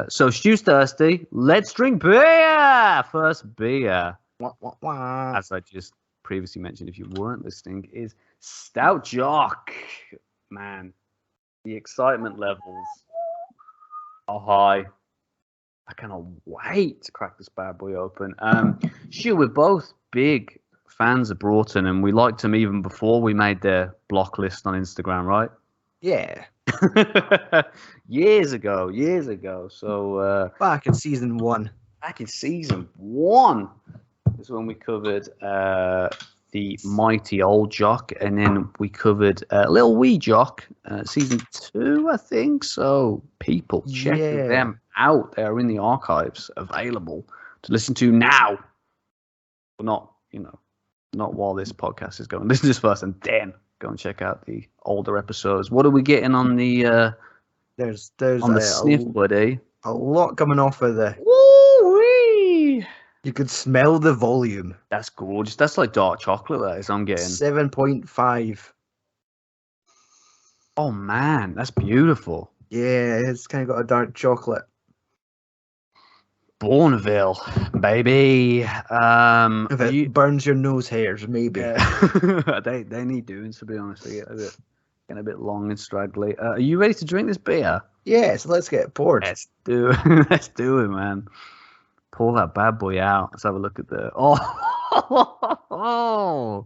So Stu's thirsty. Let's drink beer. First beer, Wah, wah, wah. as I just previously mentioned, if you weren't listening, is Stout Jock. Man, the excitement levels are high. I cannot wait to crack this bad boy open. Stu, we're both big fans of Broughton, and we liked them even before we made their block list on Instagram, right? Yeah. years ago. So Back in season 1. back in season 1 is when we covered the mighty old Jock, and then we covered little wee Jock, season 2, I think. So people, check them out. They are in the archives, available to listen to now. Well, not while this podcast is going. Listen to this first, and then go and check out the older episodes. What are we getting on the? There's on the Sniff, buddy. A lot coming off of the. Woo-wee! You could smell the volume. That's gorgeous. That's like dark chocolate. That is. I'm getting 7.5. Oh man, that's beautiful. Yeah, it's kind of got a dark chocolate. Bourneville, baby. If it burns your nose hairs, maybe. Yeah. they need doing, to be honest. They get a bit long and straggly. Are you ready to drink this beer? Yes, let's get poured. Let's do it. Let's do it, man. Pull that bad boy out. Let's have a look at the. Oh,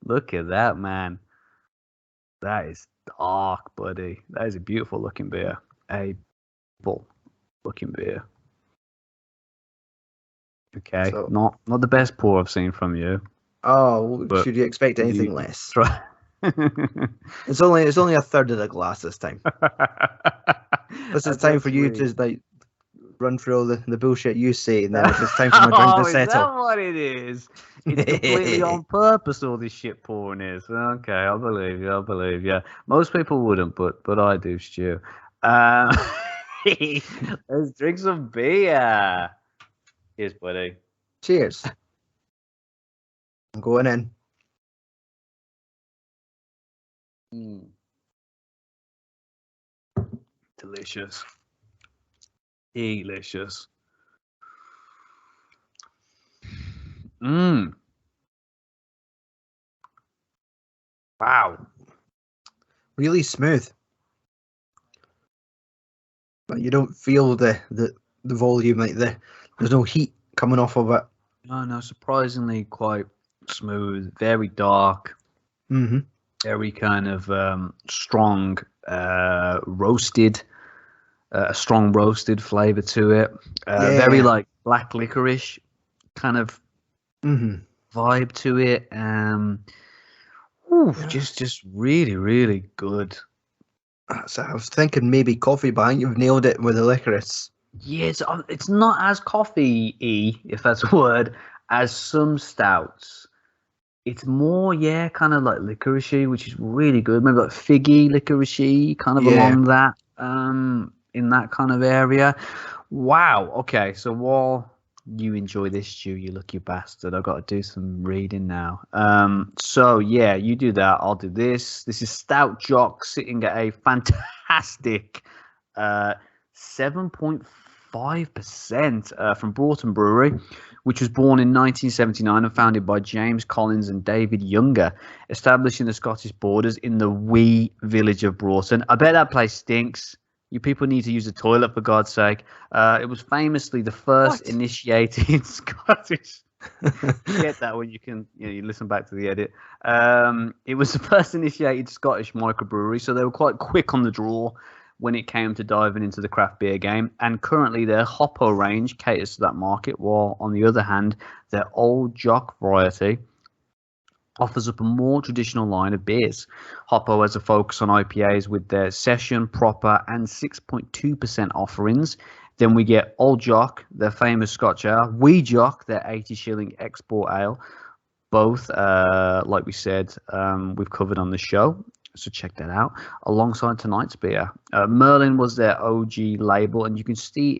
look at that, man. That is dark, buddy. That is a beautiful looking beer. A beautiful looking beer. Okay, so, not the best pour I've seen from you. Oh, should you expect anything less? Try. It's only a third of the glass this time. This is time for you to like run through all the bullshit you say, and then it's time for my drink to settle. Is that what it is? It's completely on purpose. All this shit pouring is. Okay, I believe you. Most people wouldn't, but I do, Stu. Let's drink some beer. Cheers, buddy. Cheers. I'm going in. Delicious. Delicious. Wow. Really smooth. But you don't feel the volume, like there's no heat coming off of it. No, surprisingly quite smooth, very dark. Mm-hmm. Very kind of strong roasted, a strong roasted flavor to it. Very like black licorice kind of vibe to it. Just really, really good. So I was thinking maybe coffee, but I think you've nailed it with the licorice. Yes, it's not as coffee-y, if that's a word, as some stouts. It's more, kind of like licoricey, which is really good. Maybe like figgy, licoricey, kind of along that, in that kind of area. Wow. Okay, so while you enjoy this, Stu, you lucky bastard, I've got to do some reading now. So yeah, you do that. I'll do this. This is Stout Jock sitting at a fantastic 7.5% from Broughton Brewery, which was born in 1979 and founded by James Collins and David Younger, establishing the Scottish borders in the wee village of Broughton. I bet that place stinks. You people need to use the toilet, for God's sake. It was famously the first initiated Scottish. Get that when you can, you listen back to the edit. It was the first initiated Scottish microbrewery, so they were quite quick on the draw when it came to diving into the craft beer game. And currently their HOPO range caters to that market, while on the other hand, their Old Jock variety offers up a more traditional line of beers. HOPO has a focus on IPAs with their session, proper, and 6.2% offerings. Then we get Old Jock, their famous Scotch ale, Wee Jock, their 80 shilling export ale. Both, like we said, we've covered on the show. So check that out alongside tonight's beer. Merlin was their OG label, and you can still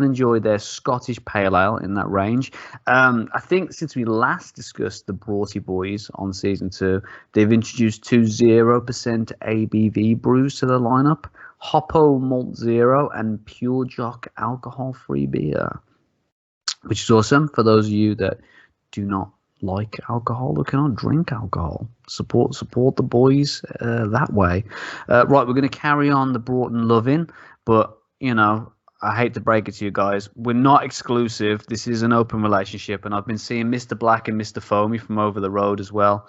enjoy their Scottish Pale Ale in that range. I think since we last discussed the Broughty Boys on season 2, they've introduced 2 0% ABV brews to their lineup. HOPO Malt Zero, and Pure Jock alcohol-free beer, which is awesome for those of you that do not like alcohol or cannot drink alcohol. Support the boys that way. Right, we're going to carry on the Broughton loving, but I hate to break it to you guys, we're not exclusive. This is an open relationship, and I've been seeing Mr. Black and Mr. Foamy from over the road as well.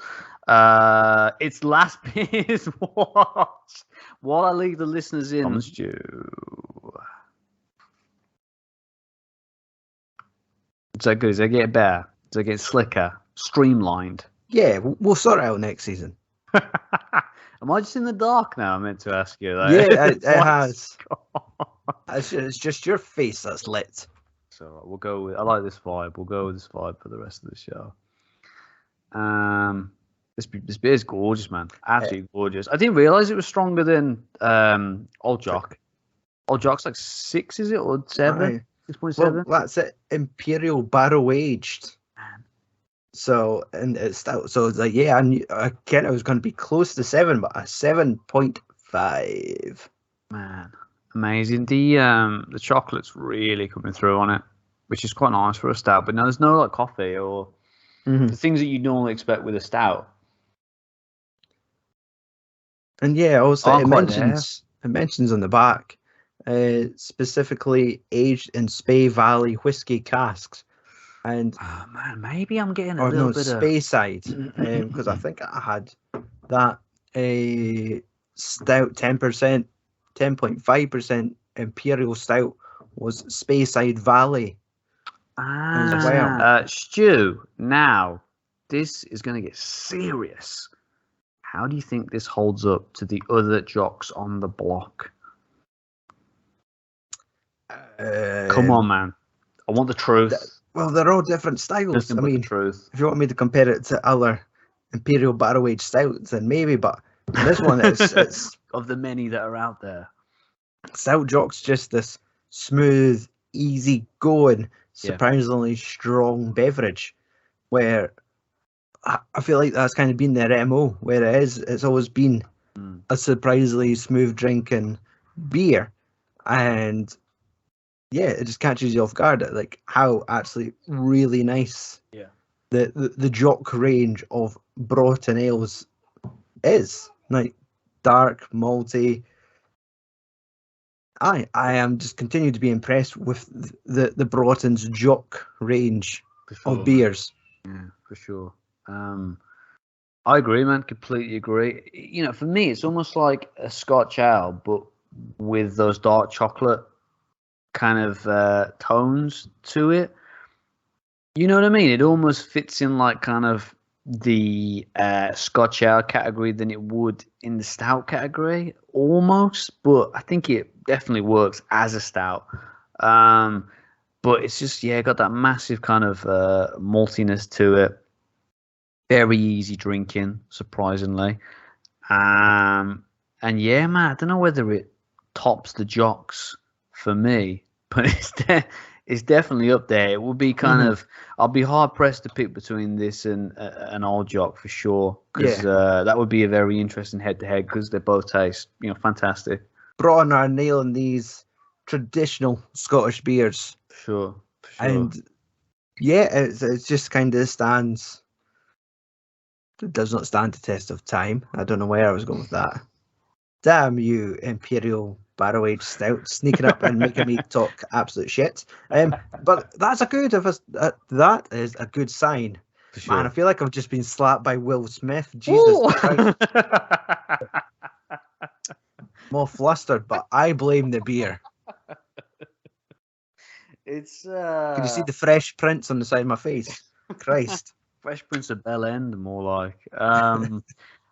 It's last beer's watch. While I leave the listeners in, Stew. Is that good? Does that get better? Does it get slicker? Streamlined? Yeah, we'll sort it out next season. Am I just in the dark now? I meant to ask you. Yeah, it has. It's just your face that's lit. So we'll go with. I like this vibe. We'll go with this vibe for the rest of the show. This beer's gorgeous, man. Absolutely gorgeous. I didn't realize it was stronger than Old Jock. Old Jock's like 6, is it, or 7? 6.7. Well, that's it. Imperial barrel aged. So, and it's stout. So it's like, yeah, I it was going to be close to 7, but a 7.5. Man, amazing. The chocolate's really coming through on it, which is quite nice for a stout. But no, there's no like coffee or the things that you normally expect with a stout. And yeah, also it mentions on the back, specifically aged in Spey Valley whiskey casks. And oh man, maybe I'm getting a little bit Speyside, because I think I had that a stout 10%, 10.5% Imperial stout was Speyside Valley. As well. Stu, now this is going to get serious. How do you think this holds up to the other Jocks on the block? Come on, man. I want the truth. Well, they're all different styles. I mean, truth. If you want me to compare it to other Imperial barrel aged stouts, then maybe. But this one it's of the many that are out there. Stout Jock's just this smooth, easy going, surprisingly strong beverage, where I feel like that's kind of been their MO. Where it's always been a surprisingly smooth drinking beer, and yeah, it just catches you off guard at like how actually really nice the Jock range of Broughton ales is. Like dark, malty. I am just continuing to be impressed with the Broughton's Jock range of beers. Yeah, for sure. I agree, man. Completely agree. For me, it's almost like a Scotch ale, but with those dark chocolate kind of tones to it. You know what I mean? It almost fits in like kind of the Scotch ale category than it would in the stout category, almost. But I think it definitely works as a stout. But it's just got that massive kind of maltiness to it. Very easy drinking, surprisingly. And yeah, man, I don't know whether it tops the Jocks for me, but it's definitely up there. It will be kind of. I'll be hard pressed to pick between this and an Old Jock for sure, because that would be a very interesting head to head because they both taste fantastic. Broughton are nailing these traditional Scottish beers. Sure. And yeah, it's just kind of stands. It does not stand the test of time. I don't know where I was going with that. Damn you, Imperial barrel aged stout, sneaking up and making me talk absolute shit. But that's that is a good sign. Sure. Man, I feel like I've just been slapped by Will Smith. Jesus Christ. I'm all flustered, but I blame the beer. It's Can you see the fresh prints on the side of my face? Christ. Fresh Prince of Bel End, more like.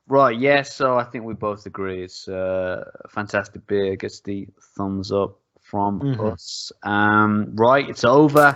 Right, yes, so I think we both agree it's a fantastic beer. Gets the thumbs up from us. Right, it's over.